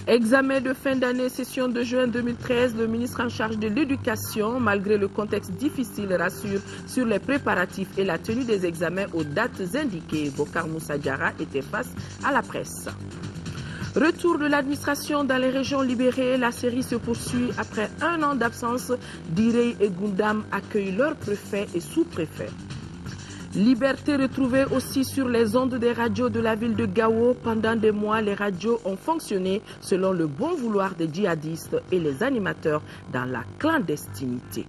Examen de fin d'année, session de juin 2013, le ministre en charge de l'Éducation, malgré le contexte difficile, rassure sur les préparatifs et la tenue des examens aux dates indiquées. Bokar Moussa Diarra était face à la presse. Retour de l'administration dans les régions libérées, la série se poursuit après un an d'absence. Direy et Goundam accueillent leurs préfets et sous-préfets. Liberté retrouvée aussi sur les ondes des radios de la ville de Gao. Pendant des mois, les radios ont fonctionné selon le bon vouloir des djihadistes et les animateurs dans la clandestinité.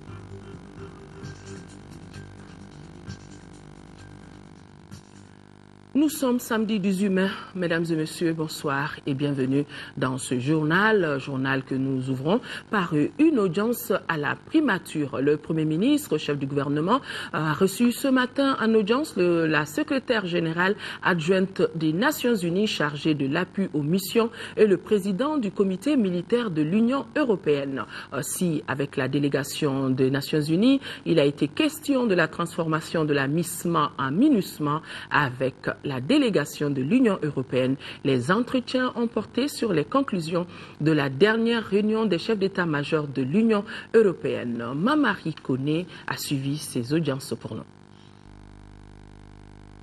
Nous sommes samedi 18 mai, mesdames et messieurs, bonsoir et bienvenue dans ce journal que nous ouvrons par une audience à la primature. Le Premier ministre, chef du gouvernement, a reçu ce matin en audience la secrétaire générale adjointe des Nations Unies chargée de l'appui aux missions et le président du comité militaire de l'Union européenne. Si, avec la délégation des Nations Unies, il a été question de la transformation de la MISMA en MINUSMA avec la délégation de l'Union européenne. Les entretiens ont porté sur les conclusions de la dernière réunion des chefs d'état-major de l'Union européenne. Mamari Kone a suivi ces audiences pour nous.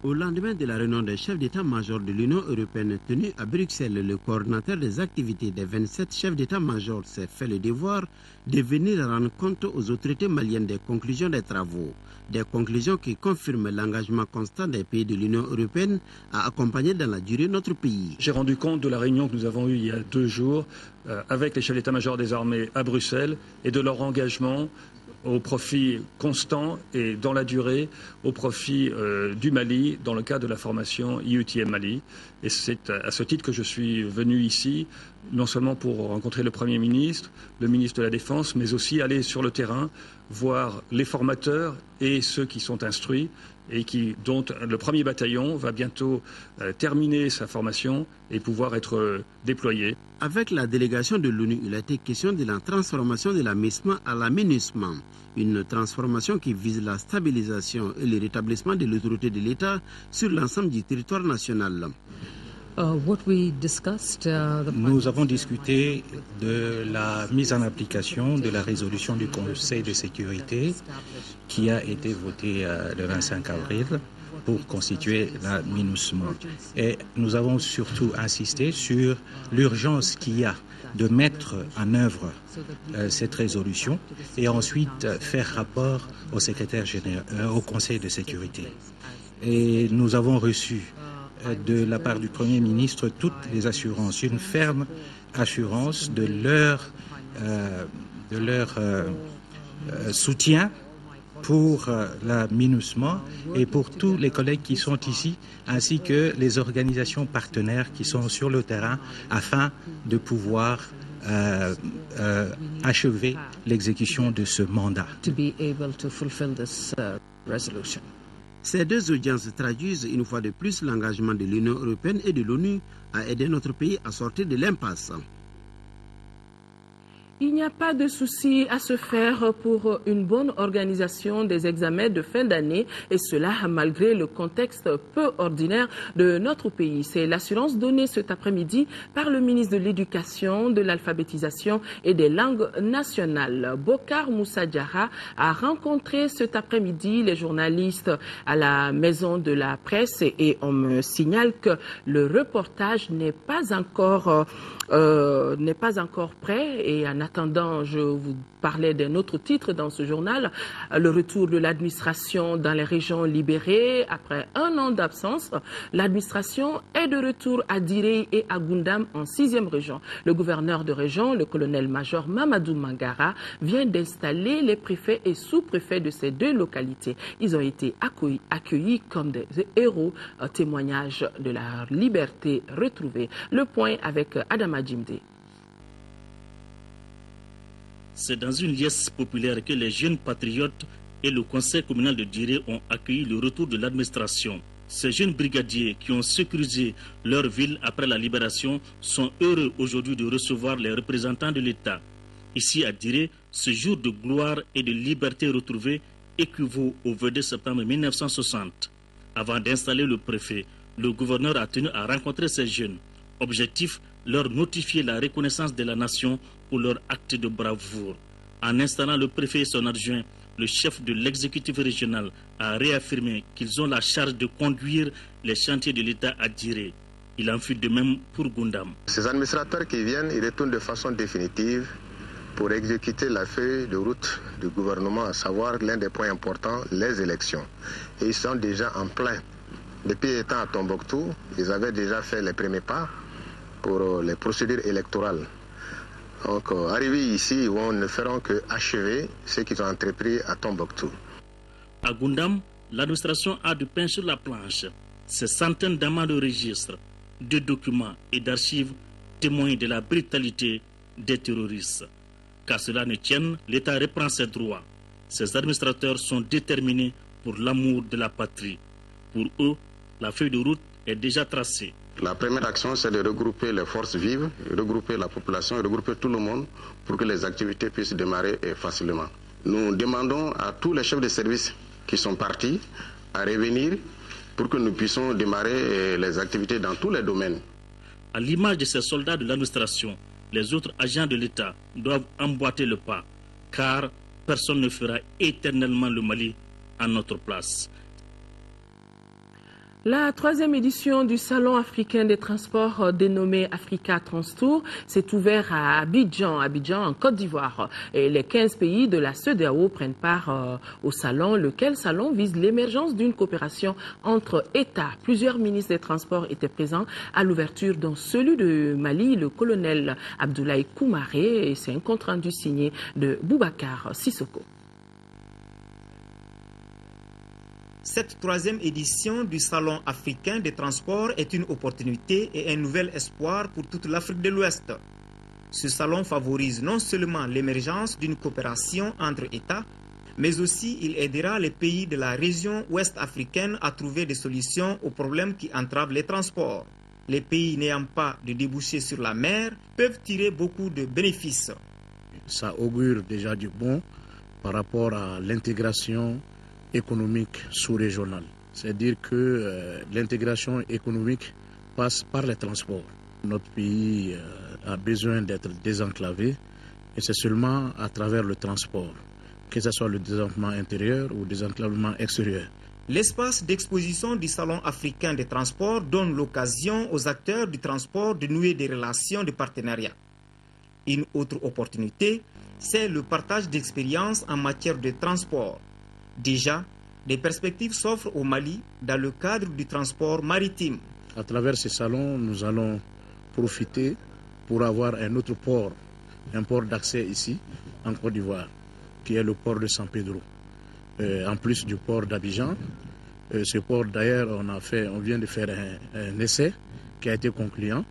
Au lendemain de la réunion des chefs d'état-major de l'Union européenne tenue à Bruxelles, le coordinateur des activités des 27 chefs d'état-major s'est fait le devoir de venir rendre compte aux autorités maliennes des conclusions des travaux. Des conclusions qui confirment l'engagement constant des pays de l'Union européenne à accompagner dans la durée notre pays. J'ai rendu compte de la réunion que nous avons eue il y a 2 jours avec les chefs d'état-major des armées à Bruxelles et de leur engagement au profit constant et dans la durée au profit du Mali dans le cadre de la formation IUTM Mali. Et c'est à ce titre que je suis venu ici, non seulement pour rencontrer le Premier ministre, le ministre de la Défense, mais aussi aller sur le terrain, voir les formateurs et ceux qui sont instruits et dont le premier bataillon va bientôt terminer sa formation et pouvoir être déployé. Avec la délégation de l'ONU, il a été question de la transformation de la MISMA à la MINUSMA. Une transformation qui vise la stabilisation et le rétablissement de l'autorité de l'État sur l'ensemble du territoire national. Nous avons discuté de la mise en application de la résolution du Conseil de sécurité qui a été votée le 25 avril pour constituer la MINUSMA. Et nous avons surtout insisté sur l'urgence qu'il y a de mettre en œuvre cette résolution et ensuite faire rapport au secrétaire général, au Conseil de sécurité. Et nous avons reçu de la part du Premier ministre toutes les assurances, une ferme assurance de leur soutien pour la MINUSMA et pour tous les collègues qui sont ici, ainsi que les organisations partenaires qui sont sur le terrain afin de pouvoir achever l'exécution de ce mandat. Ces 2 audiences traduisent une fois de plus l'engagement de l'Union européenne et de l'ONU à aider notre pays à sortir de l'impasse. Il n'y a pas de souci à se faire pour une bonne organisation des examens de fin d'année et cela malgré le contexte peu ordinaire de notre pays. C'est l'assurance donnée cet après-midi par le ministre de l'Éducation, de l'Alphabétisation et des langues nationales. Bokar Moussa Diarra a rencontré cet après-midi les journalistes à la maison de la presse et on me signale que le reportage n'est pas encore prêt et en attendant, je vous parlais d'un autre titre dans ce journal, le retour de l'administration dans les régions libérées. Après un an d'absence, l'administration est de retour à Direy et à Goundam en 6e région. Le gouverneur de région, le colonel-major Mamadou Mangara, vient d'installer les préfets et sous-préfets de ces 2 localités. Ils ont été accueillis comme des héros, un témoignage de la liberté retrouvée. Le point avec Adama Djimde. C'est dans une liesse populaire que les jeunes patriotes et le conseil communal de Direy ont accueilli le retour de l'administration. Ces jeunes brigadiers qui ont sécurisé leur ville après la libération sont heureux aujourd'hui de recevoir les représentants de l'État. Ici à Direy, ce jour de gloire et de liberté retrouvée équivaut au 22 septembre 1960. Avant d'installer le préfet, le gouverneur a tenu à rencontrer ces jeunes. Objectif, leur notifier la reconnaissance de la nation pour leur acte de bravoure. En installant le préfet et son adjoint, le chef de l'exécutif régional a réaffirmé qu'ils ont la charge de conduire les chantiers de l'État à Djiré. Il en fut de même pour Goundam. Ces administrateurs qui viennent, ils retournent de façon définitive pour exécuter la feuille de route du gouvernement, à savoir l'un des points importants, les élections. Et ils sont déjà en plein. Depuis étant à Tombouctou, ils avaient déjà fait les premiers pas pour les procédures électorales. Donc, arrivés ici, on ne feront que achever ce qu'ils ont entrepris à Tombouctou. À Goundam, l'administration a du pain sur la planche. Ces centaines d'amas de registres, de documents et d'archives témoignent de la brutalité des terroristes. Qu'à cela ne tienne, l'État reprend ses droits. Ces administrateurs sont déterminés pour l'amour de la patrie. Pour eux, la feuille de route est déjà tracée. La première action, c'est de regrouper les forces vives, regrouper la population, regrouper tout le monde pour que les activités puissent démarrer facilement. Nous demandons à tous les chefs de service qui sont partis à revenir pour que nous puissions démarrer les activités dans tous les domaines. À l'image de ces soldats de l'administration, les autres agents de l'État doivent emboîter le pas, car personne ne fera éternellement le Mali à notre place. La troisième édition du Salon africain des transports dénommé Africa Transtour s'est ouverte à Abidjan, en Côte d'Ivoire. Et les 15 pays de la CEDEAO prennent part au salon, lequel salon vise l'émergence d'une coopération entre États. Plusieurs ministres des Transports étaient présents à l'ouverture, dont celui de Mali, le colonel Abdoulaye Koumaré, et c'est un compte rendu signé de Boubacar Sissoko. Cette troisième édition du Salon africain des transports est une opportunité et un nouvel espoir pour toute l'Afrique de l'Ouest. Ce salon favorise non seulement l'émergence d'une coopération entre États, mais aussi il aidera les pays de la région ouest africaine à trouver des solutions aux problèmes qui entravent les transports. Les pays n'ayant pas de débouchés sur la mer peuvent tirer beaucoup de bénéfices. Ça augure déjà du bon par rapport à l'intégration économique sous-régionale. C'est-à-dire que l'intégration économique passe par les transports. Notre pays a besoin d'être désenclavé et c'est seulement à travers le transport, que ce soit le désenclavement intérieur ou le désenclavement extérieur. L'espace d'exposition du Salon africain des transports donne l'occasion aux acteurs du transport de nouer des relations de partenariat. Une autre opportunité, c'est le partage d'expériences en matière de transport. Déjà, des perspectives s'offrent au Mali dans le cadre du transport maritime. À travers ce salon, nous allons profiter pour avoir un autre port, un port d'accès ici, en Côte d'Ivoire, qui est le port de San Pedro. En plus du port d'Abidjan, ce port d'ailleurs, on vient de faire un essai qui a été concluant.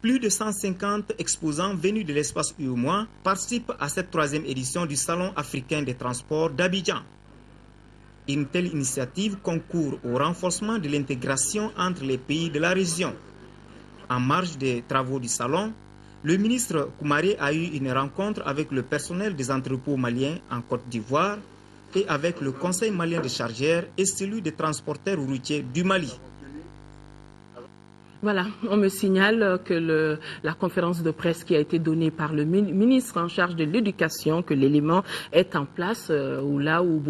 Plus de 150 exposants venus de l'espace UEMOA participent à cette troisième édition du Salon africain des transports d'Abidjan. Une telle initiative concourt au renforcement de l'intégration entre les pays de la région. En marge des travaux du salon, le ministre Koumaré a eu une rencontre avec le personnel des entrepôts maliens en Côte d'Ivoire et avec le Conseil malien des chargeurs et celui des transporteurs routiers du Mali. Voilà, on me signale que la conférence de presse qui a été donnée par le ministre en charge de l'éducation, que l'élément est en place, là où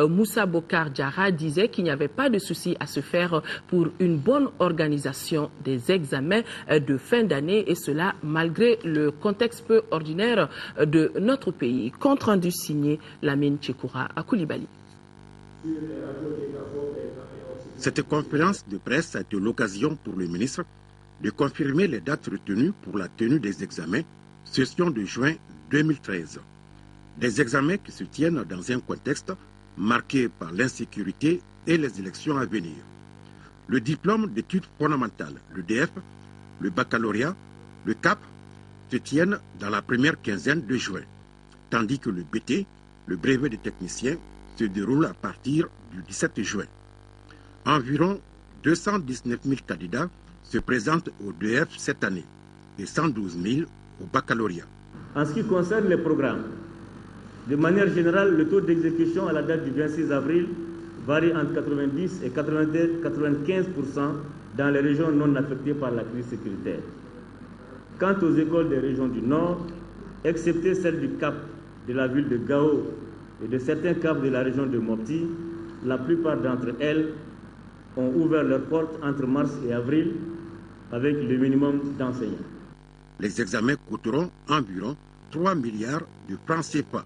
Moussa Bokar Diarra disait qu'il n'y avait pas de souci à se faire pour une bonne organisation des examens de fin d'année, et cela malgré le contexte peu ordinaire de notre pays. Compte rendu signé Lamine Tchekoura à Koulibaly. Cette conférence de presse a été l'occasion pour le ministre de confirmer les dates retenues pour la tenue des examens, session de juin 2013. Des examens qui se tiennent dans un contexte marqué par l'insécurité et les élections à venir. Le diplôme d'études fondamentales, le DF, le baccalauréat, le CAP, se tiennent dans la première quinzaine de juin, tandis que le BT, le brevet de technicien, se déroule à partir du 17 juin. Environ 219 000 candidats se présentent au DF cette année et 112 000 au baccalauréat. En ce qui concerne les programmes, De manière générale, le taux d'exécution à la date du 26 avril varie entre 90 et 95% dans les régions non affectées par la crise sécuritaire. Quant aux écoles des régions du Nord, excepté celle du Cap de la ville de Gao et de certains caps de la région de Mopti, la plupart d'entre elles ont ouvert leurs portes entre mars et avril avec le minimum d'enseignants. Les examens coûteront environ 3 milliards de francs CFA.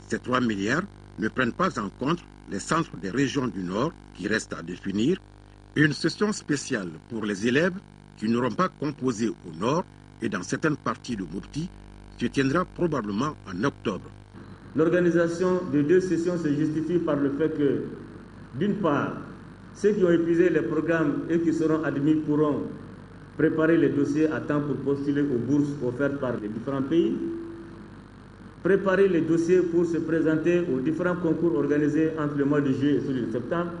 Ces 3 milliards ne prennent pas en compte les centres des régions du Nord qui restent à définir, une session spéciale pour les élèves qui n'auront pas composé au Nord et dans certaines parties de Mopti se tiendra probablement en octobre. L'organisation de 2 sessions se justifie par le fait que, d'une part, ceux qui ont épuisé les programmes et qui seront admis pourront préparer les dossiers à temps pour postuler aux bourses offertes par les différents pays, préparer les dossiers pour se présenter aux différents concours organisés entre le mois de juillet et celui de septembre,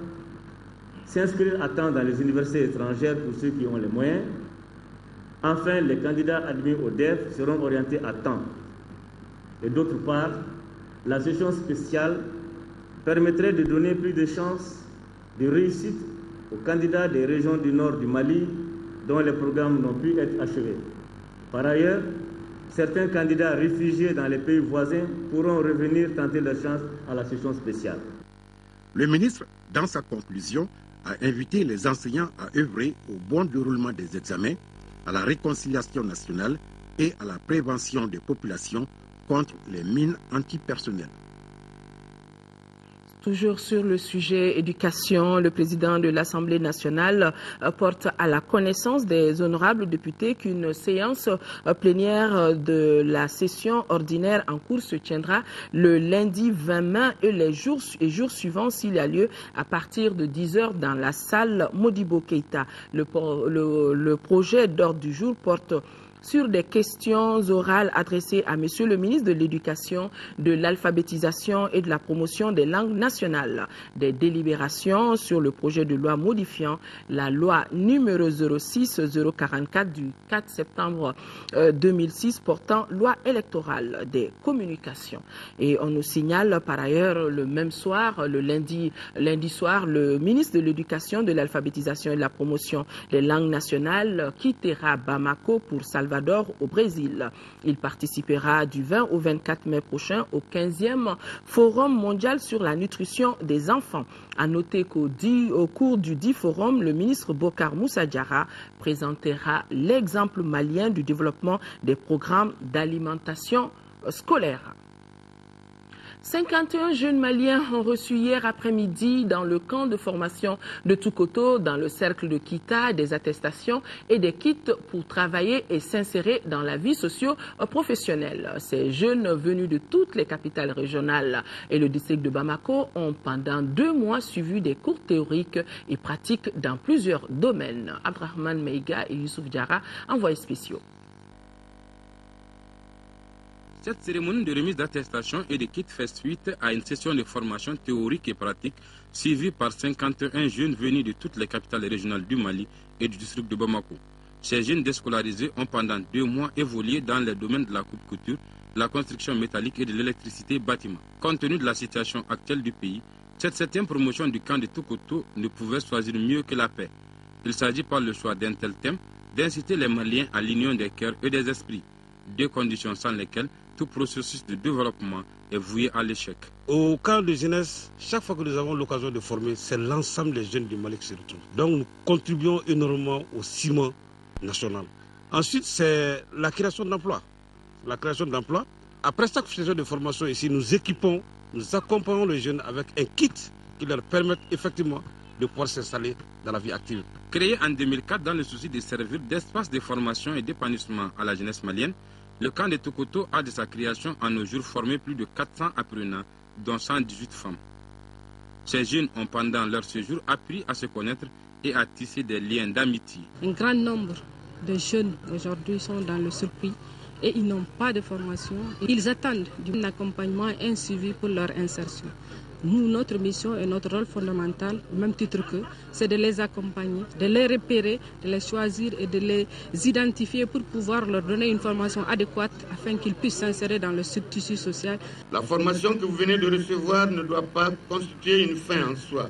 s'inscrire à temps dans les universités étrangères pour ceux qui ont les moyens. Enfin, les candidats admis au DEF seront orientés à temps. Et d'autre part, la session spéciale permettrait de donner plus de chances de réussite aux candidats des régions du nord du Mali dont les programmes n'ont pu être achevés. Par ailleurs, certains candidats réfugiés dans les pays voisins pourront revenir tenter leur chance à la session spéciale. Le ministre, dans sa conclusion, a invité les enseignants à œuvrer au bon déroulement des examens, à la réconciliation nationale et à la prévention des populations contre les mines antipersonnelles. Toujours sur le sujet éducation, le président de l'Assemblée nationale porte à la connaissance des honorables députés qu'une séance plénière de la session ordinaire en cours se tiendra le lundi 20 mai et les jours suivants s'il y a lieu à partir de 10h dans la salle Modibo Keïta. Le projet d'ordre du jour porte sur des questions orales adressées à Monsieur le ministre de l'Éducation, de l'Alphabétisation et de la Promotion des langues nationales. Des délibérations sur le projet de loi modifiant la loi numéro 06-044 du 4 septembre 2006 portant loi électorale des communications. Et on nous signale par ailleurs le même soir, le lundi soir, le ministre de l'Éducation, de l'Alphabétisation et de la Promotion des langues nationales quittera Bamako pour Salvador au Brésil. Il participera du 20 au 24 mai prochain au 15e Forum mondial sur la nutrition des enfants. À noter qu'au cours du dit forum, le ministre Bokar Moussa Diarra présentera l'exemple malien du développement des programmes d'alimentation scolaire. 51 jeunes Maliens ont reçu hier après-midi dans le camp de formation de Toukoto, dans le cercle de Kita, des attestations et des kits pour travailler et s'insérer dans la vie socio-professionnelle. Ces jeunes venus de toutes les capitales régionales et le district de Bamako ont pendant 2 mois suivi des cours théoriques et pratiques dans plusieurs domaines. Abdrahman Meiga et Youssouf Diarra, envoyés spéciaux. Cette cérémonie de remise d'attestation et de kits fait suite à une session de formation théorique et pratique suivie par 51 jeunes venus de toutes les capitales régionales du Mali et du district de Bamako. Ces jeunes déscolarisés ont pendant 2 mois évolué dans les domaines de la coupe-couture, la construction métallique et de l'électricité bâtiment. Compte tenu de la situation actuelle du pays, cette 7e promotion du camp de Toukoto ne pouvait choisir mieux que la paix. Il s'agit par le choix d'un tel thème d'inciter les Maliens à l'union des cœurs et des esprits, 2 conditions sans lesquelles tout processus de développement est voué à l'échec. Au camp de jeunesse, chaque fois que nous avons l'occasion de former, c'est l'ensemble des jeunes du Mali qui se retrouvent. Donc nous contribuons énormément au ciment national. Ensuite, c'est la création d'emplois. La création d'emplois. Après chaque session de formation ici, nous équipons, nous accompagnons les jeunes avec un kit qui leur permet effectivement de pouvoir s'installer dans la vie active. Créé en 2004 dans le souci de servir d'espace de formation et d'épanouissement à la jeunesse malienne, le camp de Toukoto a de sa création en nos jours formé plus de 400 apprenants, dont 118 femmes. Ces jeunes ont pendant leur séjour appris à se connaître et à tisser des liens d'amitié. Un grand nombre de jeunes aujourd'hui sont dans le surplus et ils n'ont pas de formation. Ils attendent un accompagnement et un suivi pour leur insertion. Nous, notre mission et notre rôle fondamental, au même titre qu'eux, c'est de les accompagner, de les repérer, de les choisir et de les identifier pour pouvoir leur donner une formation adéquate afin qu'ils puissent s'insérer dans le tissu social. La formation que vous venez de recevoir ne doit pas constituer une fin en soi.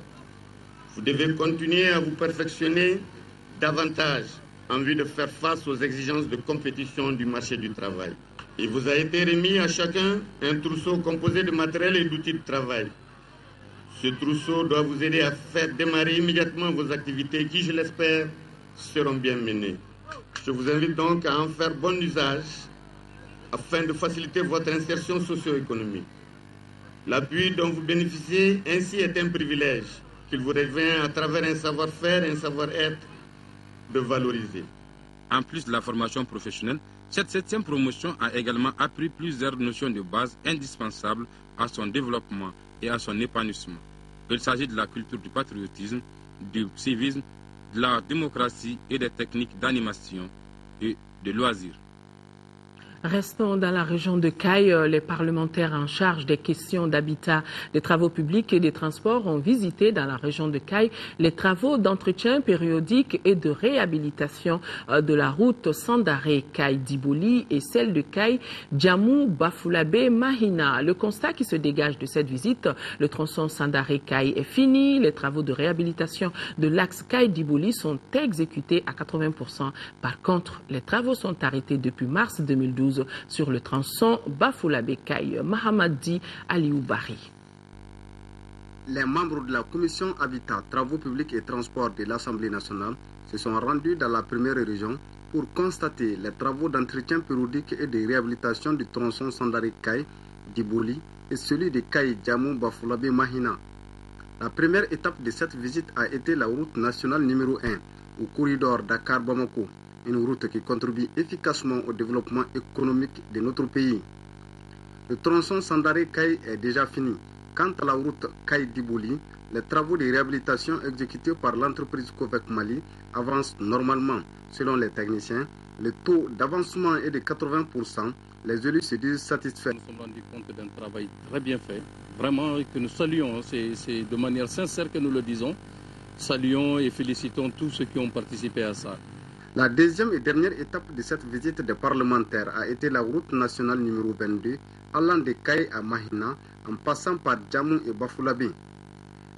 Vous devez continuer à vous perfectionner davantage en vue de faire face aux exigences de compétition du marché du travail. Il vous a été remis à chacun un trousseau composé de matériel et d'outils de travail. Ce trousseau doit vous aider à faire démarrer immédiatement vos activités qui, je l'espère, seront bien menées. Je vous invite donc à en faire bon usage afin de faciliter votre insertion socio-économique. L'appui dont vous bénéficiez ainsi est un privilège qu'il vous revient à travers un savoir-faire et un savoir-être de valoriser. En plus de la formation professionnelle, cette 7e promotion a également appris plusieurs notions de base indispensables à son développement et à son épanouissement. Il s'agit de la culture du patriotisme, du civisme, de la démocratie et des techniques d'animation et de loisirs. Restons dans la région de Kayes. Les parlementaires en charge des questions d'habitat, des travaux publics et des transports ont visité dans la région de Kayes les travaux d'entretien périodique et de réhabilitation de la route Sandaré Kayes-Diboli et celle de Kayes-Djamou-Bafulabe-Mahina. Le constat qui se dégage de cette visite, le tronçon Sandaré Kayes est fini. Les travaux de réhabilitation de l'axe Kayes-Diboli sont exécutés à 80%. Par contre, les travaux sont arrêtés depuis mars 2012 sur le tronçon Bafulabe-Kayes. Mahamadi Alioubari. Les membres de la commission Habitat, Travaux publics et Transports de l'Assemblée nationale se sont rendus dans la première région pour constater les travaux d'entretien périodique et de réhabilitation du tronçon Sandaré Kayes-Diboli et celui de Kayes-Djamou-Bafulabe-Mahina. La première étape de cette visite a été la route nationale numéro 1 au corridor Dakar-Bamako, une route qui contribue efficacement au développement économique de notre pays. Le tronçon Sandaré Kayes est déjà fini. Quant à la route Kayes-Diboli, les travaux de réhabilitation exécutés par l'entreprise Covec Mali avancent normalement. Selon les techniciens, le taux d'avancement est de 80%. Les élus se disent satisfaits. Nous sommes rendus compte d'un travail très bien fait, vraiment que nous saluons. C'est de manière sincère que nous le disons. Saluons et félicitons tous ceux qui ont participé à ça. La deuxième et dernière étape de cette visite des parlementaires a été la route nationale numéro 22 allant de Kayes à Mahina en passant par Djamou et Bafulabe.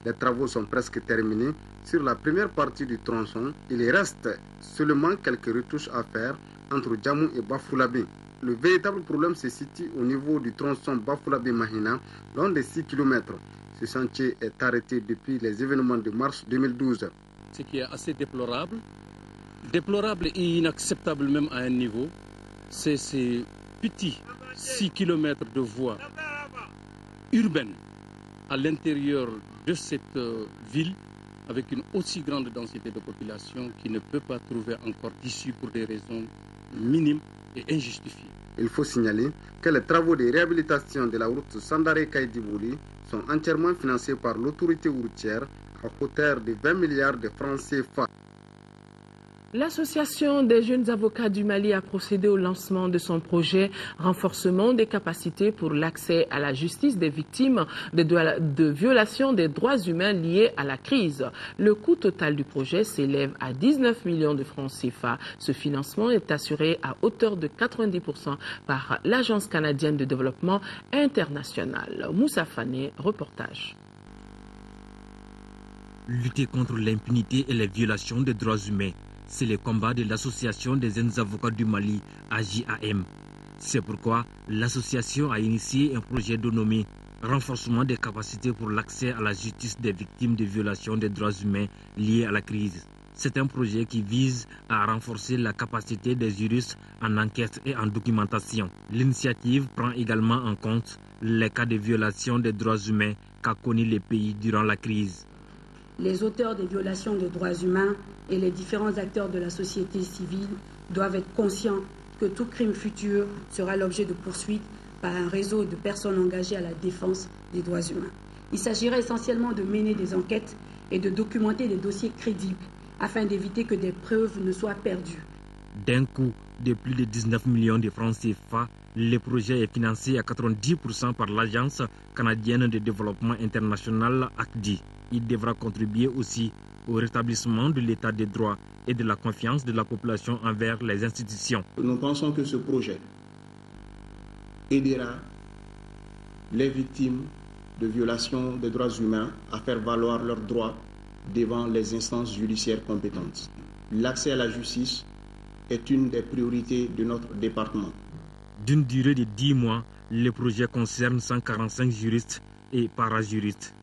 Les travaux sont presque terminés sur la première partie du tronçon. Il reste seulement quelques retouches à faire entre Djamou et Bafulabe. Le véritable problème se situe au niveau du tronçon Bafulabe-Mahina, long de 6 km. Ce chantier est arrêté depuis les événements de mars 2012. Ce qui est assez déplorable et inacceptable même à un niveau, c'est ces petits 6 km de voies urbaines à l'intérieur de cette ville avec une aussi grande densité de population qui ne peut pas trouver encore d'issue pour des raisons minimes et injustifiées. Il faut signaler que les travaux de réhabilitation de la route Sandaré Kayes-Diboli sont entièrement financés par l'autorité routière à hauteur de 20 milliards de francs CFA. L'association des jeunes avocats du Mali a procédé au lancement de son projet renforcement des capacités pour l'accès à la justice des victimes de violations des droits humains liées à la crise. Le coût total du projet s'élève à 19 millions de francs CFA. Ce financement est assuré à hauteur de 90% par l'Agence canadienne de développement international. Moussa Fane, reportage. Lutter contre l'impunité et les violations des droits humains, c'est le combat de l'Association des jeunes avocats du Mali, AJAM. C'est pourquoi l'association a initié un projet dénommé Renforcement des capacités pour l'accès à la justice des victimes de violations des droits humains liées à la crise. C'est un projet qui vise à renforcer la capacité des juristes en enquête et en documentation. L'initiative prend également en compte les cas de violation des droits humains qu'a connu le pays durant la crise. Les auteurs des violations des droits humains et les différents acteurs de la société civile doivent être conscients que tout crime futur sera l'objet de poursuites par un réseau de personnes engagées à la défense des droits humains. Il s'agira essentiellement de mener des enquêtes et de documenter des dossiers crédibles afin d'éviter que des preuves ne soient perdues. D'un coût de plus de 19 millions de francs CFA, Le projet est financé à 90% par l'Agence canadienne de développement international ACDI. Il devra contribuer aussi au rétablissement de l'état de droit et de la confiance de la population envers les institutions. Nous pensons que ce projet aidera les victimes de violations des droits humains à faire valoir leurs droits devant les instances judiciaires compétentes. L'accès à la justice est une des priorités de notre département. D'une durée de 10 mois, le projet concerne 145 juristes et parajuristes.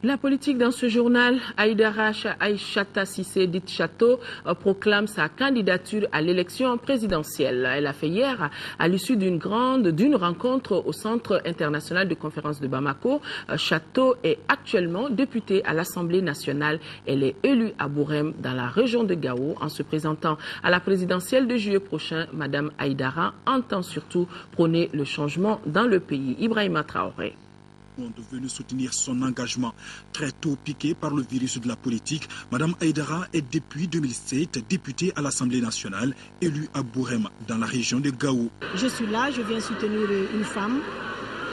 La politique dans ce journal, Aïdara Aïchata Cissé dite Chateau proclame sa candidature à l'élection présidentielle. Elle a fait hier, à l'issue d'une rencontre au Centre international de conférences de Bamako. Chateau est actuellement députée à l'Assemblée nationale. Elle est élue à Bourem dans la région de Gao. En se présentant à la présidentielle de juillet prochain, Madame Aïdara entend surtout prôner le changement dans le pays. Ibrahima Traoré. Venu soutenir son engagement très tôt piqué par le virus de la politique. Madame Aïdara est depuis 2007 députée à l'Assemblée nationale, élue à Bourem dans la région de Gao. Je suis là, je viens soutenir une femme,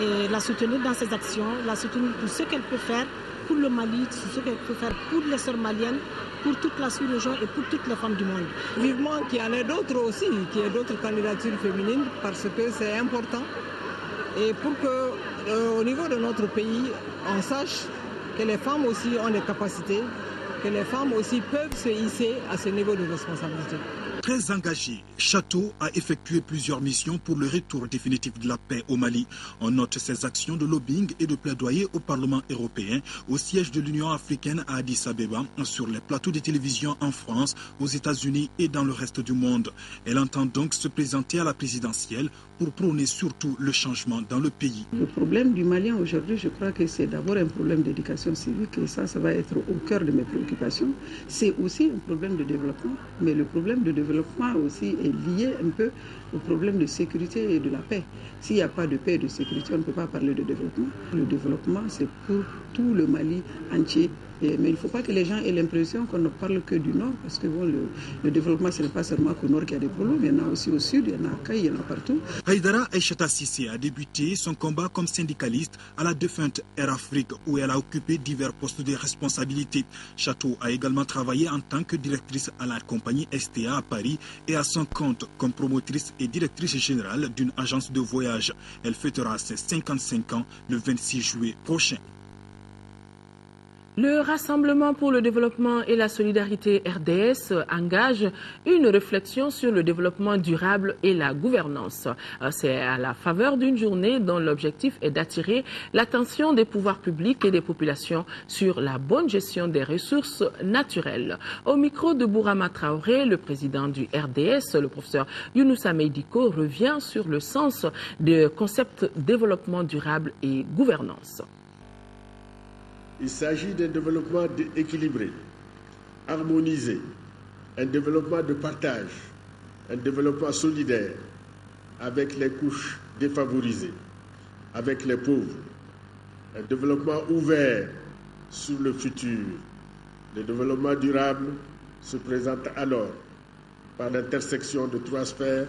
et la soutenir dans ses actions, la soutenir pour ce qu'elle peut faire pour le Mali, ce qu'elle peut faire pour les sœurs maliennes, pour toute la sous-région et pour toutes les femmes du monde. Vivement qu'il y en ait d'autres aussi, qu'il y ait d'autres candidatures féminines parce que c'est important. Et pour que au niveau de notre pays, on sache que les femmes aussi ont des capacités, que les femmes aussi peuvent se hisser à ce niveau de responsabilité. Très engagé, Chateau a effectué plusieurs missions pour le retour définitif de la paix au Mali. On note ses actions de lobbying et de plaidoyer au Parlement européen, au siège de l'Union africaine à Addis Abeba, sur les plateaux de télévision en France, aux États-Unis et dans le reste du monde. Elle entend donc se présenter à la présidentielle pour prôner surtout le changement dans le pays. Le problème du Malien aujourd'hui, je crois que c'est d'abord un problème d'éducation civique et ça va être au cœur de mes préoccupations. C'est aussi un problème de développement, mais le problème de développement aussi est lié un peu au problème de sécurité et de la paix. S'il n'y a pas de paix et de sécurité, on ne peut pas parler de développement. Le développement, c'est pour tout le Mali entier. Mais il ne faut pas que les gens aient l'impression qu'on ne parle que du Nord, parce que bon, le développement, ce n'est pas seulement qu'au Nord qu'il y a des problèmes, il y en a aussi au Sud, il y en a à Kaï, il y en a partout. Aïdara Aïchata Cissé a débuté son combat comme syndicaliste à la défunte Air Afrique, où elle a occupé divers postes de responsabilité. Chateau a également travaillé en tant que directrice à la compagnie STA à Paris et à son compte comme promotrice et directrice générale d'une agence de voyage. Elle fêtera ses 55 ans le 26 juillet prochain. Le Rassemblement pour le développement et la solidarité RDS engage une réflexion sur le développement durable et la gouvernance. C'est à la faveur d'une journée dont l'objectif est d'attirer l'attention des pouvoirs publics et des populations sur la bonne gestion des ressources naturelles. Au micro de Bourama Traoré, le président du RDS, le professeur Younoussa Meïdiko, revient sur le sens du concept développement durable et gouvernance. Il s'agit d'un développement équilibré, harmonisé, un développement de partage, un développement solidaire avec les couches défavorisées, avec les pauvres, un développement ouvert sur le futur. Le développement durable se présente alors par l'intersection de trois sphères,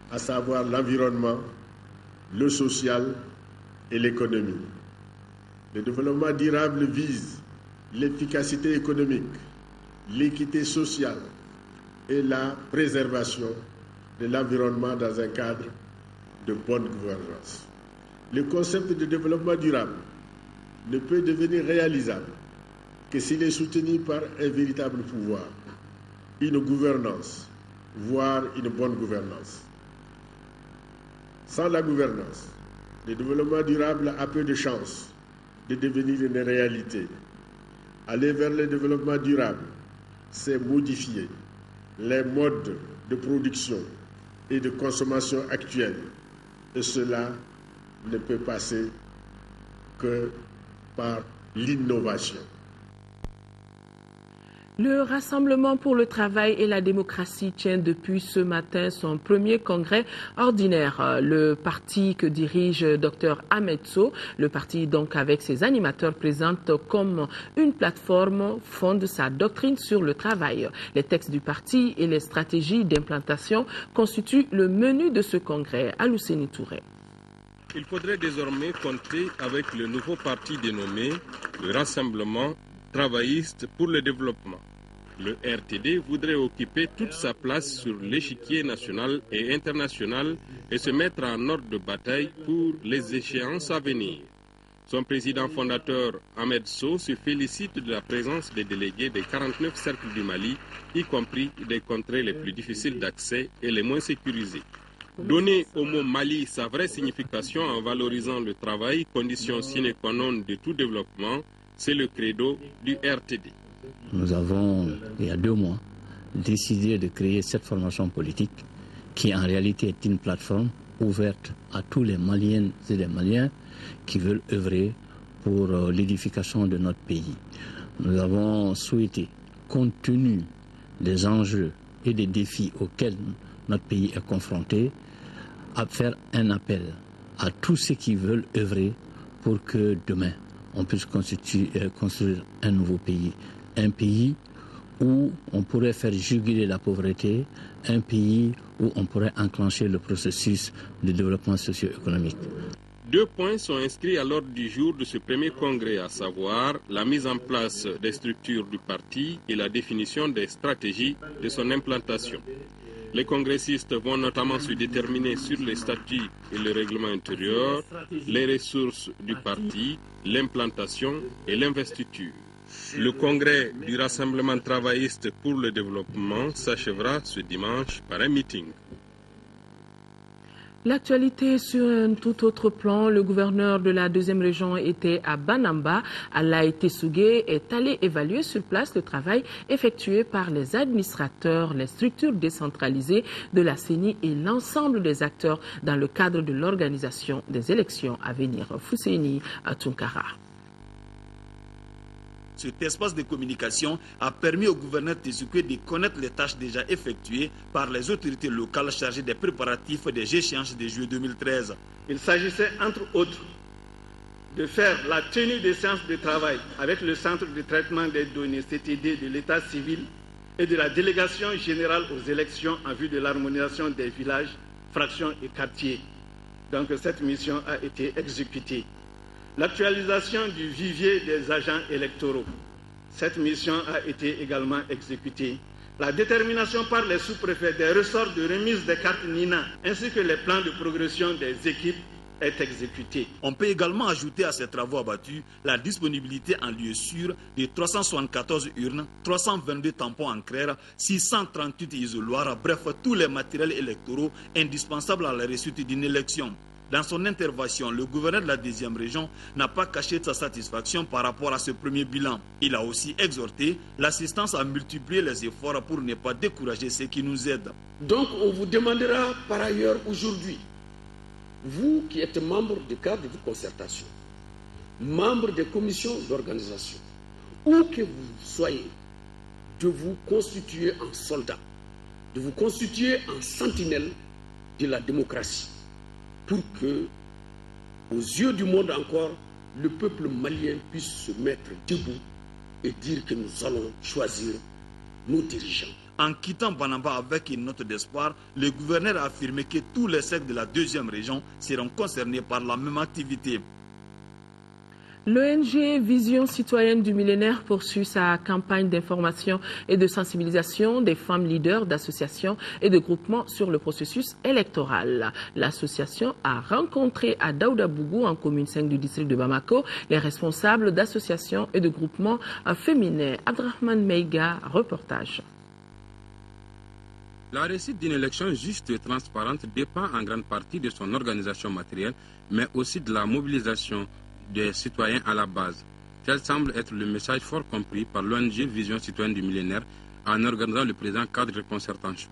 à savoir l'environnement, le social et l'économie. Le développement durable vise l'efficacité économique, l'équité sociale et la préservation de l'environnement dans un cadre de bonne gouvernance. Le concept de développement durable ne peut devenir réalisable que s'il est soutenu par un véritable pouvoir, une gouvernance, voire une bonne gouvernance. Sans la gouvernance, le développement durable a peu de chances de devenir une réalité. Aller vers le développement durable, c'est modifier les modes de production et de consommation actuels. Et cela ne peut passer que par l'innovation. Le Rassemblement pour le travail et la démocratie tient depuis ce matin son premier congrès ordinaire. Le parti que dirige Dr Ahmed Sow, le parti donc avec ses animateurs présente comme une plateforme fonde sa doctrine sur le travail. Les textes du parti et les stratégies d'implantation constituent le menu de ce congrès. Alousseni Touré. Il faudrait désormais compter avec le nouveau parti dénommé le Rassemblement travailliste pour le développement. Le RTD voudrait occuper toute sa place sur l'échiquier national et international et se mettre en ordre de bataille pour les échéances à venir. Son président fondateur, Ahmed Sow, se félicite de la présence des délégués des 49 cercles du Mali, y compris des contrées les plus difficiles d'accès et les moins sécurisées. Donner au mot Mali sa vraie signification en valorisant le travail, condition sine qua non de tout développement, c'est le credo du RTD. Nous avons, il y a 2 mois, décidé de créer cette formation politique qui en réalité est une plateforme ouverte à tous les Maliennes et les Maliens qui veulent œuvrer pour l'édification de notre pays. Nous avons souhaité, compte tenu des enjeux et des défis auxquels notre pays est confronté, à faire un appel à tous ceux qui veulent œuvrer pour que demain on puisse construire un nouveau pays. Un pays où on pourrait faire juguler la pauvreté, un pays où on pourrait enclencher le processus de développement socio-économique. 2 points sont inscrits à l'ordre du jour de ce premier congrès, à savoir la mise en place des structures du parti et la définition des stratégies de son implantation. Les congressistes vont notamment se déterminer sur les statuts et le règlement intérieur, les ressources du parti, l'implantation et l'investiture. Le congrès du Rassemblement travailliste pour le développement s'achèvera ce dimanche par un meeting. L'actualité sur un tout autre plan, le gouverneur de la 2e région était à Banamba. Alaï Tessougué est allé évaluer sur place le travail effectué par les administrateurs, les structures décentralisées de la CENI et l'ensemble des acteurs dans le cadre de l'organisation des élections à venir. Fousseini Tunkara. Cet espace de communication a permis au gouverneur Tessougué de connaître les tâches déjà effectuées par les autorités locales chargées des préparatifs des échéances de juillet 2013. Il s'agissait, entre autres, de faire la tenue des séances de travail avec le Centre de traitement des données CTD de l'État civil et de la Délégation générale aux élections en vue de l'harmonisation des villages, fractions et quartiers. Donc cette mission a été exécutée. L'actualisation du vivier des agents électoraux. Cette mission a été également exécutée. La détermination par les sous-préfets des ressorts de remise des cartes NINA ainsi que les plans de progression des équipes est exécutée. On peut également ajouter à ces travaux abattus la disponibilité en lieu sûr de 374 urnes, 322 tampons encraires, 638 isoloirs, bref, tous les matériels électoraux indispensables à la réussite d'une élection. Dans son intervention, le gouverneur de la 2e région n'a pas caché sa satisfaction par rapport à ce premier bilan. Il a aussi exhorté l'assistance à multiplier les efforts pour ne pas décourager ceux qui nous aident. Donc on vous demandera par ailleurs aujourd'hui, vous qui êtes membre du cadre de concertation, membre des commissions d'organisation, où que vous soyez, de vous constituer en soldat, de vous constituer en sentinelle de la démocratie, pour que, aux yeux du monde encore, le peuple malien puisse se mettre debout et dire que nous allons choisir nos dirigeants. En quittant Banamba avec une note d'espoir, le gouverneur a affirmé que tous les secteurs de la 2e région seront concernés par la même activité. L'ONG Vision citoyenne du millénaire poursuit sa campagne d'information et de sensibilisation des femmes leaders d'associations et de groupements sur le processus électoral. L'association a rencontré à Daoudabougou, en commune 5 du district de Bamako, les responsables d'associations et de groupements féminins. Abdrahman Meiga, reportage. La réussite d'une élection juste et transparente dépend en grande partie de son organisation matérielle, mais aussi de la mobilisation des citoyens à la base. Tel semble être le message fort compris par l'ONG Vision citoyenne du millénaire en organisant le présent cadre de concertation.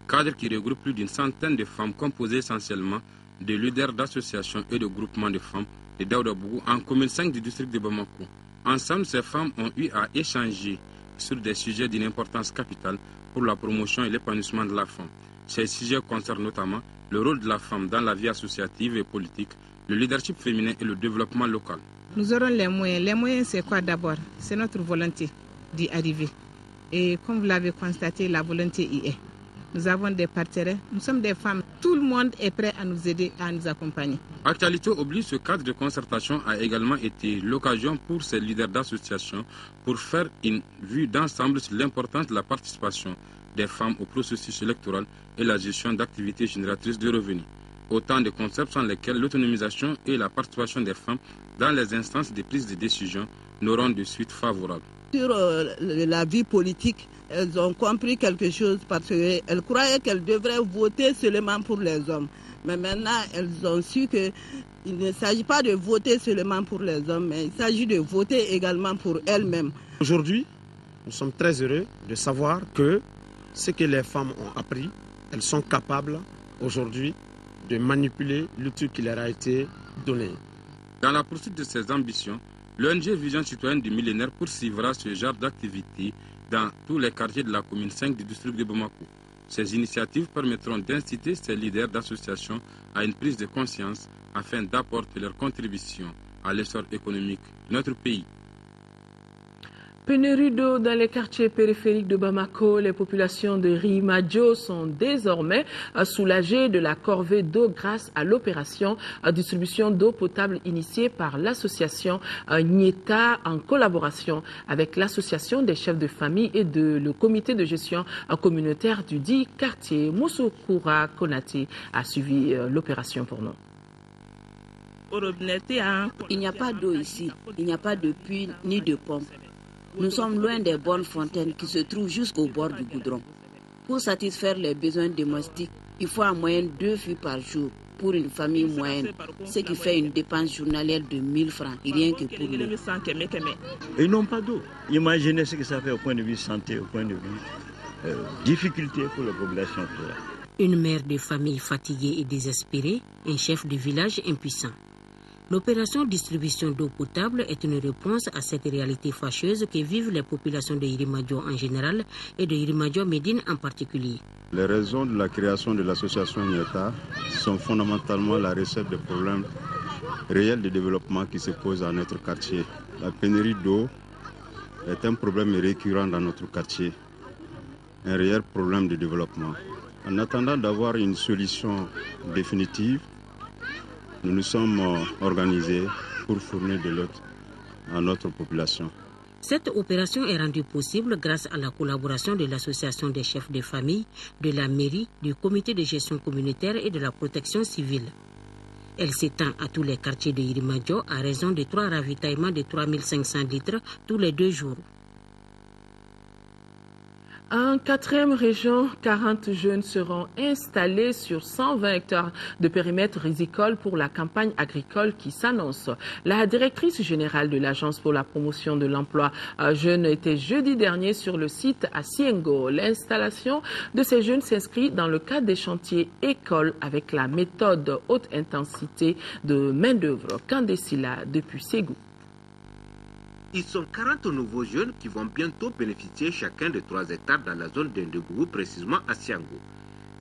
Cadre qui regroupe plus d'une centaine de femmes composées essentiellement de leaders d'associations et de groupements de femmes de Daoudabougou en commune 5 du district de Bamako. Ensemble, ces femmes ont eu à échanger sur des sujets d'une importance capitale pour la promotion et l'épanouissement de la femme. Ces sujets concernent notamment le rôle de la femme dans la vie associative et politique, le leadership féminin et le développement local. Nous aurons les moyens. Les moyens, c'est quoi d'abord? C'est notre volonté d'y arriver. Et comme vous l'avez constaté, la volonté y est. Nous avons des partenaires, nous sommes des femmes. Tout le monde est prêt à nous aider, à nous accompagner. Actualité oblige, ce cadre de concertation a également été l'occasion pour ces leaders d'associations pour faire une vue d'ensemble sur l'importance de la participation des femmes au processus électoral et la gestion d'activités génératrices de revenus. Autant de concepts sans lesquels l'autonomisation et la participation des femmes dans les instances de prise de décision n'auront de suite favorable. Sur la vie politique, elles ont compris quelque chose parce qu'elles croyaient qu'elles devraient voter seulement pour les hommes. Mais maintenant, elles ont su qu'il ne s'agit pas de voter seulement pour les hommes, mais il s'agit de voter également pour elles-mêmes. Aujourd'hui, nous sommes très heureux de savoir que ce que les femmes ont appris, elles sont capables aujourd'hui de manipuler l'outil qui leur a été donné. Dans la poursuite de ces ambitions, l'ONG Vision Citoyenne du Millénaire poursuivra ce genre d'activité dans tous les quartiers de la commune 5 du district de Bamako. Ces initiatives permettront d'inciter ces leaders d'associations à une prise de conscience afin d'apporter leur contribution à l'essor économique de notre pays. Pénurie d'eau dans les quartiers périphériques de Bamako, les populations de Rimadjo sont désormais soulagées de la corvée d'eau grâce à l'opération distribution d'eau potable initiée par l'association Nieta en collaboration avec l'association des chefs de famille et le comité de gestion communautaire du dit quartier. Moussoukoura Konati a suivi l'opération pour nous. Il n'y a pas d'eau ici, il n'y a pas de puits ni de pompe. Nous sommes loin des bonnes fontaines qui se trouvent jusqu'au bord du goudron. Pour satisfaire les besoins domestiques, il faut en moyenne 2 filles par jour pour une famille moyenne, ce qui fait une dépense journalière de 1000 francs, rien que pour l'eau. Ils n'ont pas d'eau. Imaginez ce que ça fait au point de vue santé, au point de vue difficulté pour la population. Une mère de famille fatiguée et désespérée, un chef de village impuissant. L'opération distribution d'eau potable est une réponse à cette réalité fâcheuse que vivent les populations de Irimadjo en général et de Irimadjo Médine en particulier. Les raisons de la création de l'association Nieta sont fondamentalement la recette des problèmes réels de développement qui se posent à notre quartier. La pénurie d'eau est un problème récurrent dans notre quartier, un réel problème de développement. En attendant d'avoir une solution définitive, nous nous sommes organisés pour fournir de l'eau à notre population. Cette opération est rendue possible grâce à la collaboration de l'association des chefs de famille, de la mairie, du comité de gestion communautaire et de la protection civile. Elle s'étend à tous les quartiers de Irimadjo à raison de 3 ravitaillements de 3500 litres tous les 2 jours. En 4e région, 40 jeunes seront installés sur 120 hectares de périmètre rizicole pour la campagne agricole qui s'annonce. La directrice générale de l'Agence pour la promotion de l'emploi jeune était jeudi dernier sur le site à Siengo. L'installation de ces jeunes s'inscrit dans le cadre des chantiers écoles avec la méthode haute intensité de main-d'œuvre. Kandesila depuis Ségou. Ils sont 40 nouveaux jeunes qui vont bientôt bénéficier chacun de 3 hectares dans la zone d'Indegourou, précisément à Siango.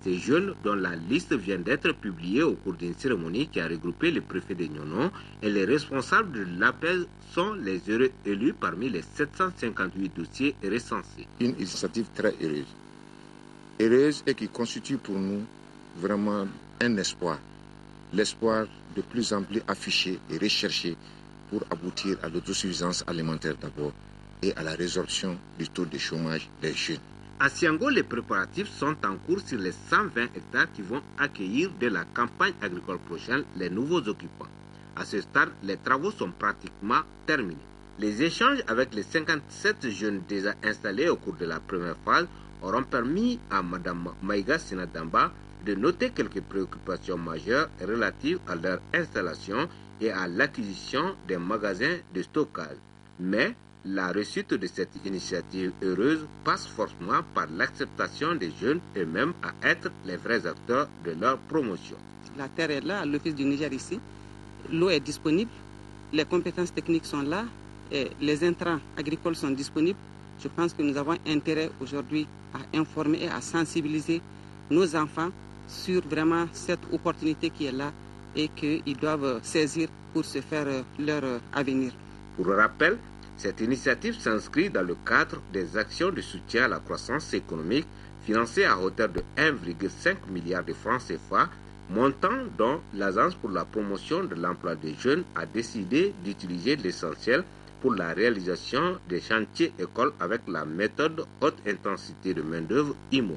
Ces jeunes, dont la liste vient d'être publiée au cours d'une cérémonie qui a regroupé le préfet de Nyonon et les responsables de l'APES, sont les heureux élus parmi les 758 dossiers recensés. Une initiative très heureuse et qui constitue pour nous vraiment un espoir. L'espoir de plus en plus affiché et recherché pour aboutir à l'autosuffisance alimentaire d'abord et à la résorption du taux de chômage des jeunes. À Siango, les préparatifs sont en cours sur les 120 hectares qui vont accueillir dès la campagne agricole prochaine les nouveaux occupants. À ce stade, les travaux sont pratiquement terminés. Les échanges avec les 57 jeunes déjà installés au cours de la première phase auront permis à Mme Maïga Sinadamba de noter quelques préoccupations majeures relatives à leur installation et à l'acquisition des magasins de stockage. Mais la réussite de cette initiative heureuse passe forcément par l'acceptation des jeunes eux-mêmes à être les vrais acteurs de leur promotion. La terre est là, à l'Office du Niger ici. L'eau est disponible, les compétences techniques sont là, et les intrants agricoles sont disponibles. Je pense que nous avons intérêt aujourd'hui à informer et à sensibiliser nos enfants sur vraiment cette opportunité qui est là et qu'ils doivent saisir pour se faire leur avenir. Pour rappel, cette initiative s'inscrit dans le cadre des actions de soutien à la croissance économique financées à hauteur de 1,5 milliard de francs CFA, montant dont l'Agence pour la promotion de l'emploi des jeunes a décidé d'utiliser l'essentiel pour la réalisation des chantiers écoles avec la méthode haute intensité de main-d'œuvre IMO.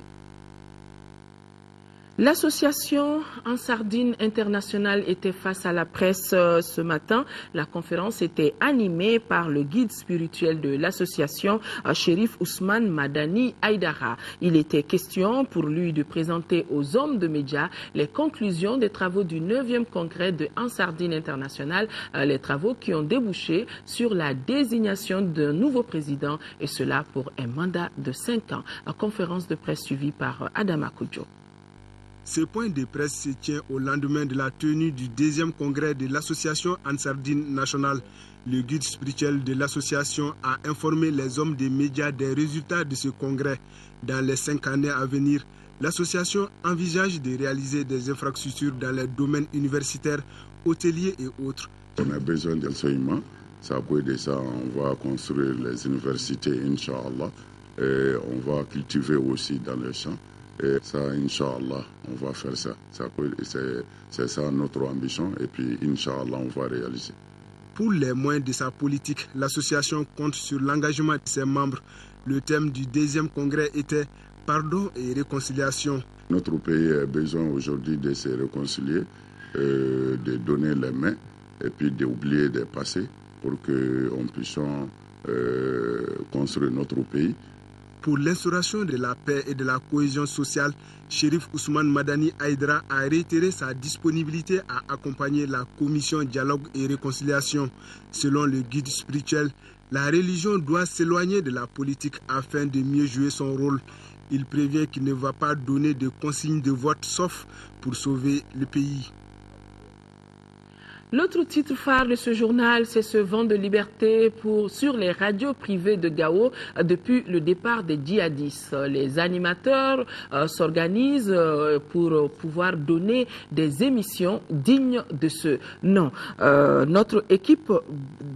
L'association Ansardine Internationale était face à la presse ce matin. La conférence était animée par le guide spirituel de l'association, Chérif Ousmane Madani Aïdara. Il était question pour lui de présenter aux hommes de médias les conclusions des travaux du 9e congrès de Ansardine Internationale, les travaux qui ont débouché sur la désignation d'un nouveau président, et cela pour un mandat de 5 ans. La conférence de presse suivie par Adama Koudjo. Ce point de presse se tient au lendemain de la tenue du 2e congrès de l'association Ansardine Nationale. Le guide spirituel de l'association a informé les hommes des médias des résultats de ce congrès. Dans les 5 années à venir, l'association envisage de réaliser des infrastructures dans les domaines universitaires, hôteliers et autres. On a besoin d'enseignement. Ça peut de ça, on va construire les universités, Inch'Allah. Et on va cultiver aussi dans les champs. Et ça, Inch'Allah, on va faire ça. C'est ça notre ambition. Et puis, Inch'Allah, on va réaliser. Pour les moyens de sa politique, l'association compte sur l'engagement de ses membres. Le thème du 2e congrès était « Pardon et réconciliation ». Notre pays a besoin aujourd'hui de se réconcilier, de donner les mains et puis d'oublier des passés pour qu'on puisse construire notre pays. Pour l'instauration de la paix et de la cohésion sociale, Chérif Ousmane Madani Aïdara a réitéré sa disponibilité à accompagner la commission dialogue et réconciliation. Selon le guide spirituel, la religion doit s'éloigner de la politique afin de mieux jouer son rôle. Il prévient qu'il ne va pas donner de consignes de vote sauf pour sauver le pays. L'autre titre phare de ce journal, c'est ce vent de liberté sur les radios privées de Gao depuis le départ des djihadistes. Les animateurs s'organisent pour pouvoir donner des émissions dignes de ce nom. Notre équipe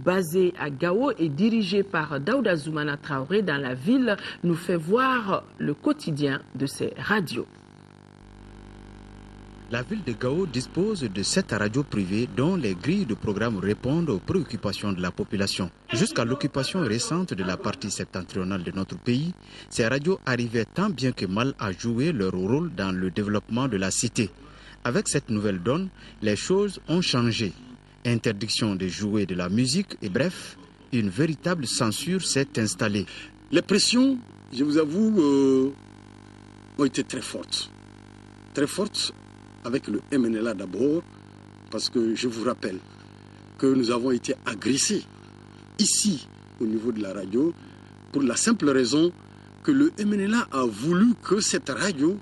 basée à Gao et dirigée par Daouda Zoumana Traoré dans la ville nous fait voir le quotidien de ces radios. La ville de Gao dispose de 7 radios privées dont les grilles de programme répondent aux préoccupations de la population. Jusqu'à l'occupation récente de la partie septentrionale de notre pays, ces radios arrivaient tant bien que mal à jouer leur rôle dans le développement de la cité. Avec cette nouvelle donne, les choses ont changé. Interdiction de jouer de la musique et bref, une véritable censure s'est installée. Les pressions, je vous avoue, ont été très fortes. Très fortes. Avec le MNLA d'abord, parce que je vous rappelle que nous avons été agressés ici au niveau de la radio pour la simple raison que le MNLA a voulu que cette radio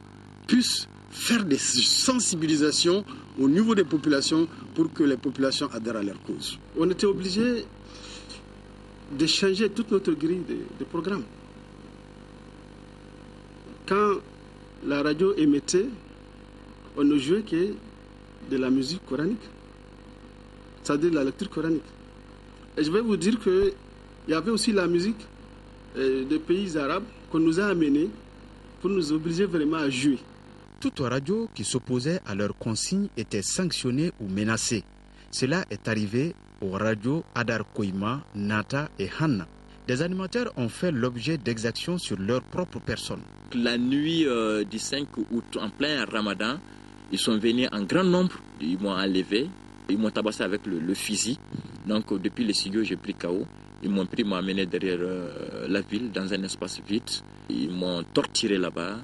puisse faire des sensibilisations au niveau des populations pour que les populations adhèrent à leur cause. On était obligé de changer toute notre grille de programme. Quand la radio émettait, on ne jouait que de la musique coranique, c'est-à-dire de la lecture coranique. Et je vais vous dire qu'il y avait aussi la musique des pays arabes qu'on nous a amenés pour nous obliger vraiment à jouer. Toute radio qui s'opposait à leurs consignes était sanctionnée ou menacée. Cela est arrivé aux radios Adar Koima, Nata et Hanna. Des animateurs ont fait l'objet d'exactions sur leur propre personne. La nuit du 5 août, en plein Ramadan, ils sont venus en grand nombre, ils m'ont enlevé, ils m'ont tabassé avec le fusil. Donc depuis le studio, j'ai pris KO. Ils m'ont pris, m'ont amené derrière la ville, dans un espace vide. Ils m'ont torturé là-bas,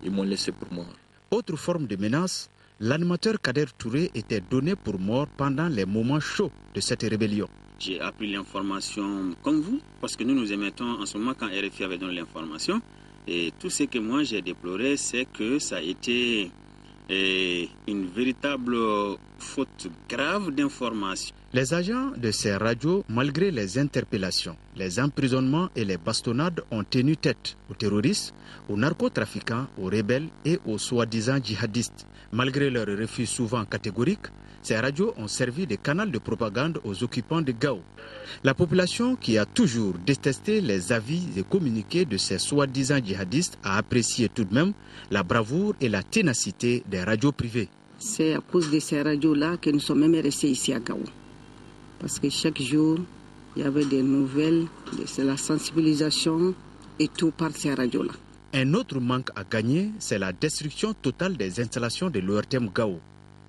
ils m'ont laissé pour mort. Autre forme de menace, l'animateur Kader Touré était donné pour mort pendant les moments chauds de cette rébellion. J'ai appris l'information comme vous, parce que nous émettons en ce moment quand RFI avait donné l'information. Et tout ce que moi j'ai déploré, c'est que ça a été une véritable faute grave d'information. Les agents de ces radios, malgré les interpellations, les emprisonnements et les bastonnades, ont tenu tête aux terroristes, aux narcotrafiquants, aux rebelles et aux soi-disant djihadistes. Malgré leur refus souvent catégorique, ces radios ont servi de canal de propagande aux occupants de Gao. La population, qui a toujours détesté les avis et communiqués de ces soi-disant djihadistes, a apprécié tout de même la bravoure et la ténacité des radios privées. C'est à cause de ces radios-là que nous sommes même restés ici à Gao. Parce que chaque jour, il y avait des nouvelles, c'est la sensibilisation et tout par ces radios-là. Un autre manque à gagner, c'est la destruction totale des installations de l'ORTM Gao,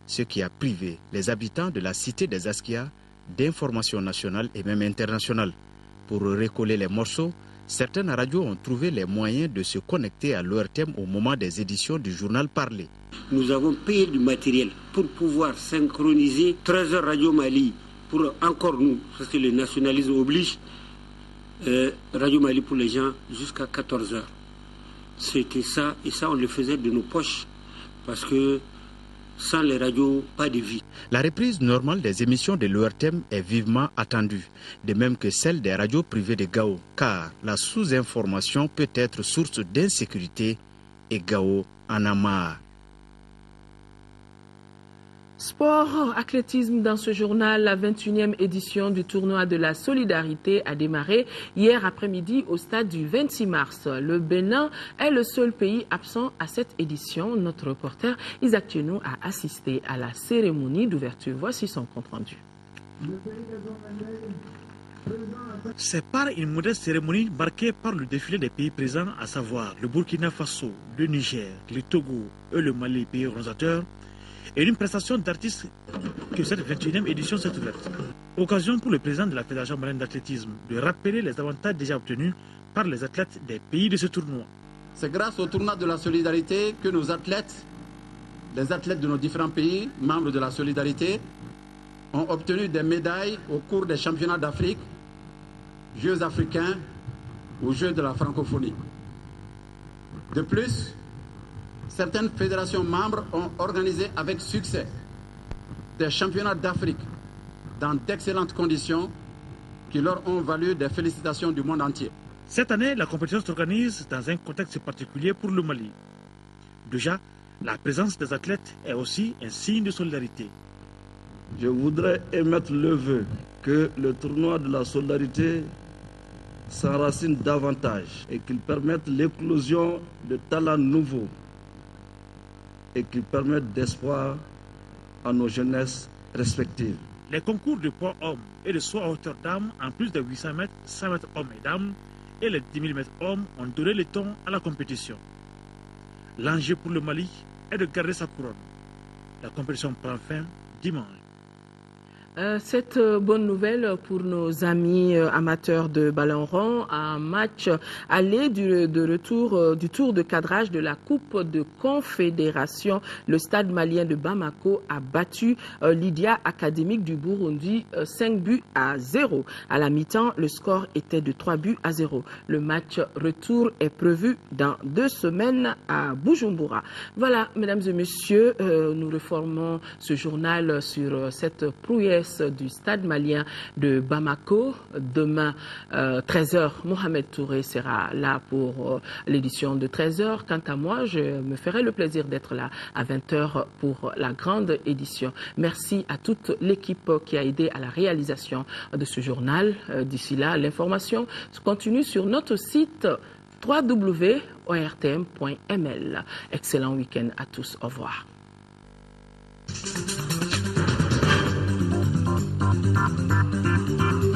ce qui a privé les habitants de la cité des Askia d'informations nationales et même internationales. Pour recoller les morceaux, certaines radios ont trouvé les moyens de se connecter à l'ORTM au moment des éditions du journal Parler. Nous avons payé du matériel pour pouvoir synchroniser 13h Radio Mali, pour encore nous, parce que le nationalisme oblige, Radio Mali pour les gens jusqu'à 14h. C'était ça, et ça on le faisait de nos poches, parce que sans les radios, pas de vie. La reprise normale des émissions de l'ORTM est vivement attendue, de même que celle des radios privées de Gao, car la sous-information peut être source d'insécurité et Gao en a marre. Sport, athlétisme dans ce journal, la 21e édition du tournoi de la solidarité a démarré hier après-midi au stade du 26 mars. Le Bénin est le seul pays absent à cette édition. Notre reporter Isaac Tienou a assisté à la cérémonie d'ouverture. Voici son compte-rendu. C'est par une modeste cérémonie marquée par le défilé des pays présents, à savoir le Burkina Faso, le Niger, le Togo et le Mali, pays organisateurs, et une prestation d'artistes que cette 21e édition s'est ouverte. Occasion pour le président de la Fédération malienne d'athlétisme de rappeler les avantages déjà obtenus par les athlètes des pays de ce tournoi. C'est grâce au tournoi de la solidarité que nos athlètes, les athlètes de nos différents pays, membres de la solidarité, ont obtenu des médailles au cours des championnats d'Afrique, Jeux africains ou Jeux de la francophonie. De plus, certaines fédérations membres ont organisé avec succès des championnats d'Afrique dans d'excellentes conditions qui leur ont valu des félicitations du monde entier. Cette année, la compétition s'organise dans un contexte particulier pour le Mali. Déjà, la présence des athlètes est aussi un signe de solidarité. Je voudrais émettre le vœu que le tournoi de la solidarité s'enracine davantage et qu'il permette l'éclosion de talents nouveaux et qui permettent d'espoir à nos jeunesses respectives. Les concours de poids hommes et de saut à hauteur d'âme, en plus de 800 mètres, 100 mètres hommes et dames, et les 10 000 mètres hommes ont donné le ton à la compétition. L'enjeu pour le Mali est de garder sa couronne. La compétition prend fin dimanche. Cette bonne nouvelle pour nos amis amateurs de ballon rond, un match aller du tour de cadrage de la Coupe de Confédération. Le stade malien de Bamako a battu Lydia Académique du Burundi 5-0. À la mi-temps, le score était de 3-0. Le match retour est prévu dans 2 semaines à Bujumbura. Voilà, mesdames et messieurs, nous reformons ce journal sur cette prouesse du stade malien de Bamako. Demain, 13h, Mohamed Touré sera là pour l'édition de 13h. Quant à moi, je me ferai le plaisir d'être là à 20h pour la grande édition. Merci à toute l'équipe qui a aidé à la réalisation de ce journal. D'ici là, l'information continue sur notre site www.ortm.ml. Excellent week-end à tous. Au revoir. Thank you.